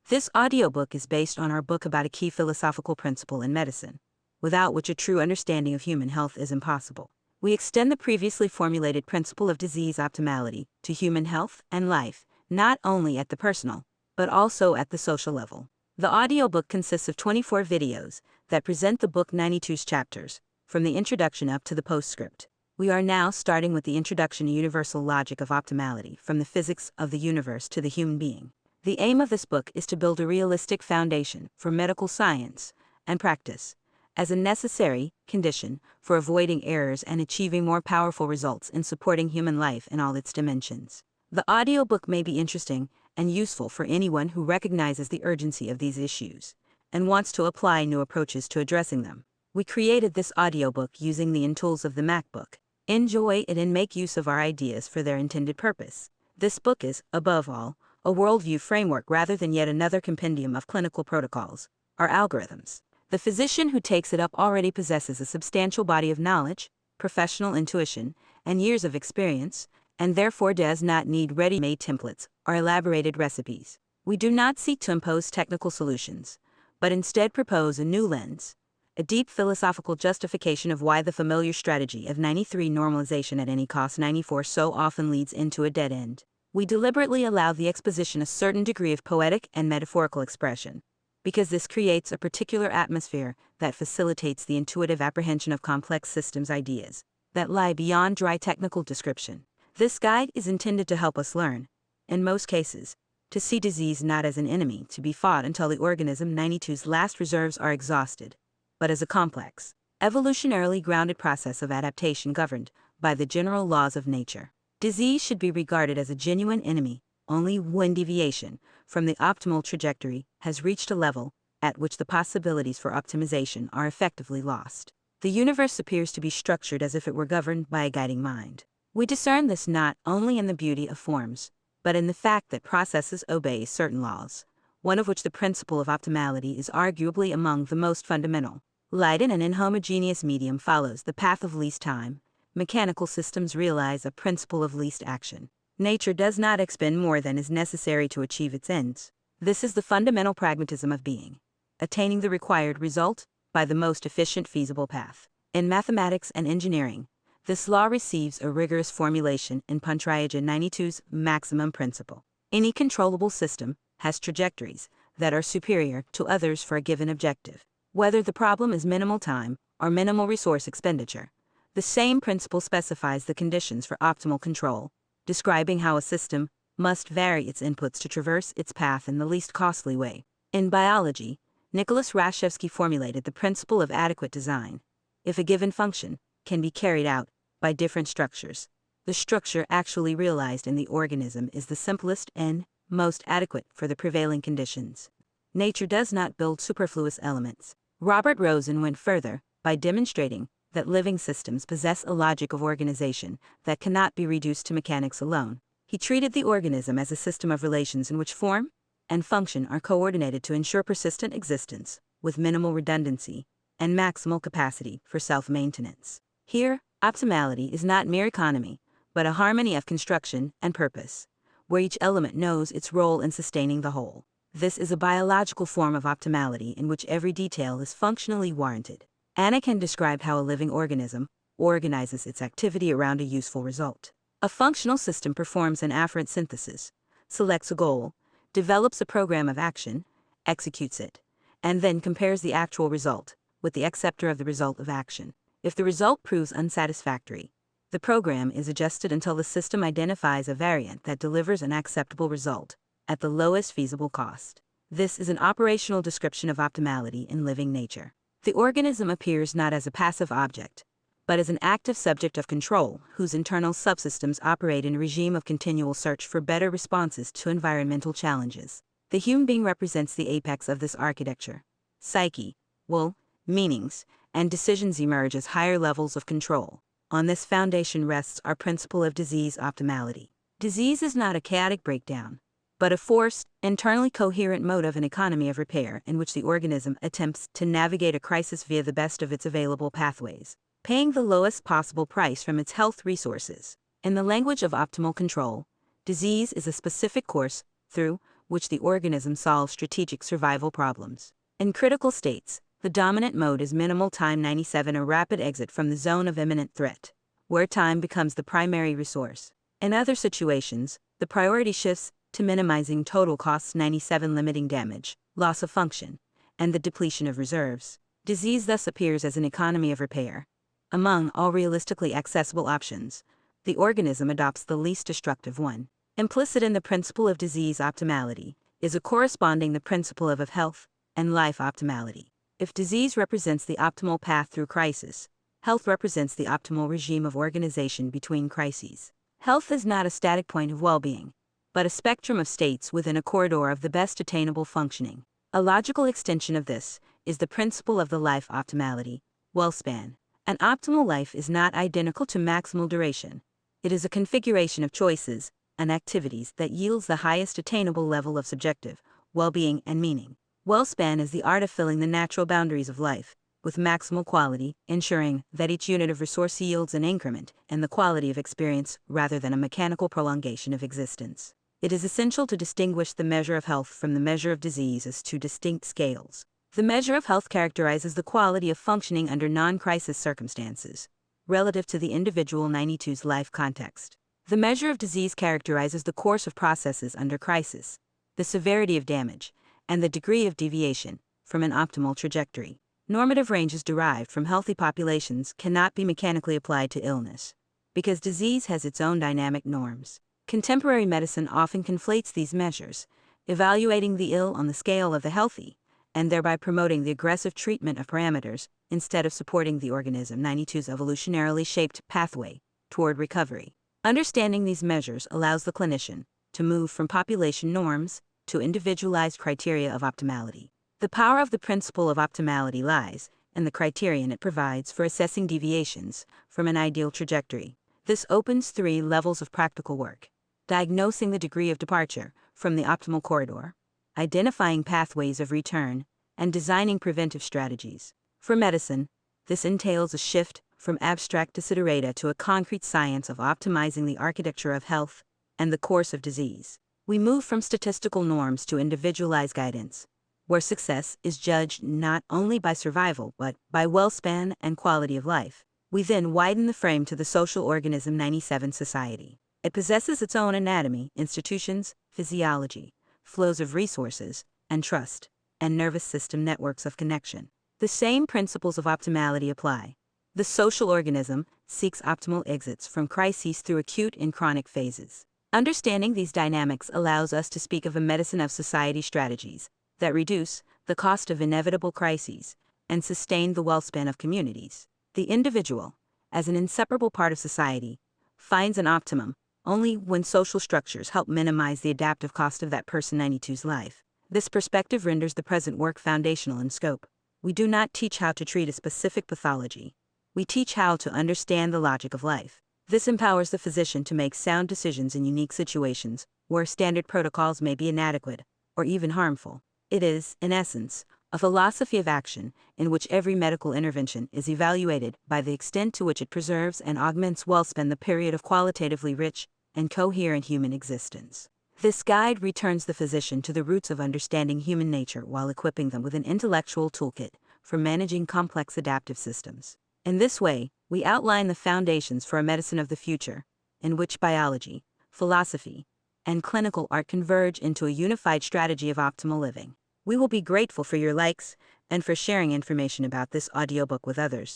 This audiobook is based on our book about a key philosophical principle in medicine, without which a true understanding of human health is impossible. We extend the previously formulated principle of disease optimality to human health and life, not only at the personal, but also at the social level. The audiobook consists of 24 videos that present the book 92's chapters, from the introduction up to the postscript. We are now starting with the introduction to universal logic of optimality, from the physics of the universe to the human being. The aim of this book is to build a realistic foundation for medical science and practice, as a necessary condition for avoiding errors and achieving more powerful results in supporting human life in all its dimensions. The audiobook may be interesting and useful for anyone who recognizes the urgency of these issues and wants to apply new approaches to addressing them. We created this audiobook using the tools of the MacBook. Enjoy it and make use of our ideas for their intended purpose. This book is, above all, a worldview framework rather than yet another compendium of clinical protocols or algorithms. The physician who takes it up already possesses a substantial body of knowledge, professional intuition, and years of experience, and therefore does not need ready-made templates or elaborated recipes. We do not seek to impose technical solutions, but instead propose a new lens, a deep philosophical justification of why the familiar strategy of 93 normalization at any cost 94 so often leads into a dead end. We deliberately allow the exposition a certain degree of poetic and metaphorical expression, because this creates a particular atmosphere that facilitates the intuitive apprehension of complex systems ideas that lie beyond dry technical description. This guide is intended to help us learn, in most cases, to see disease not as an enemy to be fought until the organism 92's last reserves are exhausted, but as a complex, evolutionarily grounded process of adaptation governed by the general laws of nature. Disease should be regarded as a genuine enemy only when deviation from the optimal trajectory has reached a level at which the possibilities for optimization are effectively lost. The universe appears to be structured as if it were governed by a guiding mind. We discern this not only in the beauty of forms, but in the fact that processes obey certain laws, one of which the principle of optimality is arguably among the most fundamental. Light in an inhomogeneous medium follows the path of least time. Mechanical systems realize a principle of least action. Nature does not expend more than is necessary to achieve its ends. This is the fundamental pragmatism of being, attaining the required result by the most efficient feasible path. In mathematics and engineering, this law receives a rigorous formulation in Pontryagin 92's maximum principle. Any controllable system has trajectories that are superior to others for a given objective, whether the problem is minimal time or minimal resource expenditure. The same principle specifies the conditions for optimal control, describing how a system must vary its inputs to traverse its path in the least costly way. In biology, Nicholas Rashevsky formulated the principle of adequate design. If a given function can be carried out by different structures, the structure actually realized in the organism is the simplest and most adequate for the prevailing conditions. Nature does not build superfluous elements. Robert Rosen went further by demonstrating that living systems possess a logic of organization that cannot be reduced to mechanics alone. He treated the organism as a system of relations in which form and function are coordinated to ensure persistent existence, with minimal redundancy and maximal capacity for self-maintenance. Here, optimality is not mere economy, but a harmony of construction and purpose, where each element knows its role in sustaining the whole. This is a biological form of optimality in which every detail is functionally warranted. Anna can describe how a living organism organizes its activity around a useful result. A functional system performs an afferent synthesis, selects a goal, develops a program of action, executes it, and then compares the actual result with the acceptor of the result of action. If the result proves unsatisfactory, the program is adjusted until the system identifies a variant that delivers an acceptable result at the lowest feasible cost. This is an operational description of optimality in living nature. The organism appears not as a passive object, but as an active subject of control whose internal subsystems operate in a regime of continual search for better responses to environmental challenges. The human being represents the apex of this architecture. Psyche, will, meanings, and decisions emerge as higher levels of control. On this foundation rests our principle of disease optimality. Disease is not a chaotic breakdown, but a forced, internally coherent mode of an economy of repair in which the organism attempts to navigate a crisis via the best of its available pathways, paying the lowest possible price from its health resources. In the language of optimal control, disease is a specific course through which the organism solves strategic survival problems. In critical states, the dominant mode is minimal time 97, a rapid exit from the zone of imminent threat, where time becomes the primary resource. In other situations, the priority shifts to minimizing total costs 97, limiting damage, loss of function, and the depletion of reserves. Disease thus appears as an economy of repair. Among all realistically accessible options, the organism adopts the least destructive one. Implicit in the principle of disease optimality is a corresponding the principle of health and life optimality. If disease represents the optimal path through crisis, health represents the optimal regime of organization between crises. Health is not a static point of well-being, but a spectrum of states within a corridor of the best attainable functioning. A logical extension of this is the principle of the life optimality, WellSpan. An optimal life is not identical to maximal duration. It is a configuration of choices and activities that yields the highest attainable level of subjective well-being and meaning. WellSpan is the art of filling the natural boundaries of life with maximal quality, ensuring that each unit of resource yields an increment in the quality of experience rather than a mechanical prolongation of existence. It is essential to distinguish the measure of health from the measure of disease as two distinct scales. The measure of health characterizes the quality of functioning under non-crisis circumstances, relative to the individual 92's life context. The measure of disease characterizes the course of processes under crisis, the severity of damage, and the degree of deviation from an optimal trajectory. Normative ranges derived from healthy populations cannot be mechanically applied to illness, because disease has its own dynamic norms. Contemporary medicine often conflates these measures, evaluating the ill on the scale of the healthy, and thereby promoting the aggressive treatment of parameters instead of supporting the organism 92's evolutionarily shaped pathway toward recovery. Understanding these measures allows the clinician to move from population norms to individualized criteria of optimality. The power of the principle of optimality lies in the criterion it provides for assessing deviations from an ideal trajectory. This opens 3 levels of practical work: diagnosing the degree of departure from the optimal corridor, identifying pathways of return, and designing preventive strategies. For medicine, this entails a shift from abstract desiderata to a concrete science of optimizing the architecture of health and the course of disease. We move from statistical norms to individualized guidance, where success is judged not only by survival but by WellSpan and quality of life. We then widen the frame to the social organism 97 society. It possesses its own anatomy, institutions, physiology, flows of resources, and trust, and nervous system networks of connection. The same principles of optimality apply. The social organism seeks optimal exits from crises through acute and chronic phases. Understanding these dynamics allows us to speak of a medicine of society strategies that reduce the cost of inevitable crises and sustain the WellSpan of communities. The individual, as an inseparable part of society, finds an optimum only when social structures help minimize the adaptive cost of that person 92's life. This perspective renders the present work foundational in scope. We do not teach how to treat a specific pathology. We teach how to understand the logic of life. This empowers the physician to make sound decisions in unique situations where standard protocols may be inadequate or even harmful. It is, in essence, a philosophy of action in which every medical intervention is evaluated by the extent to which it preserves and augments WellSpan, the period of qualitatively rich and coherent human existence. This guide returns the physician to the roots of understanding human nature while equipping them with an intellectual toolkit for managing complex adaptive systems. In this way, we outline the foundations for a medicine of the future, in which biology, philosophy, and clinical art converge into a unified strategy of optimal living. We will be grateful for your likes and for sharing information about this audiobook with others.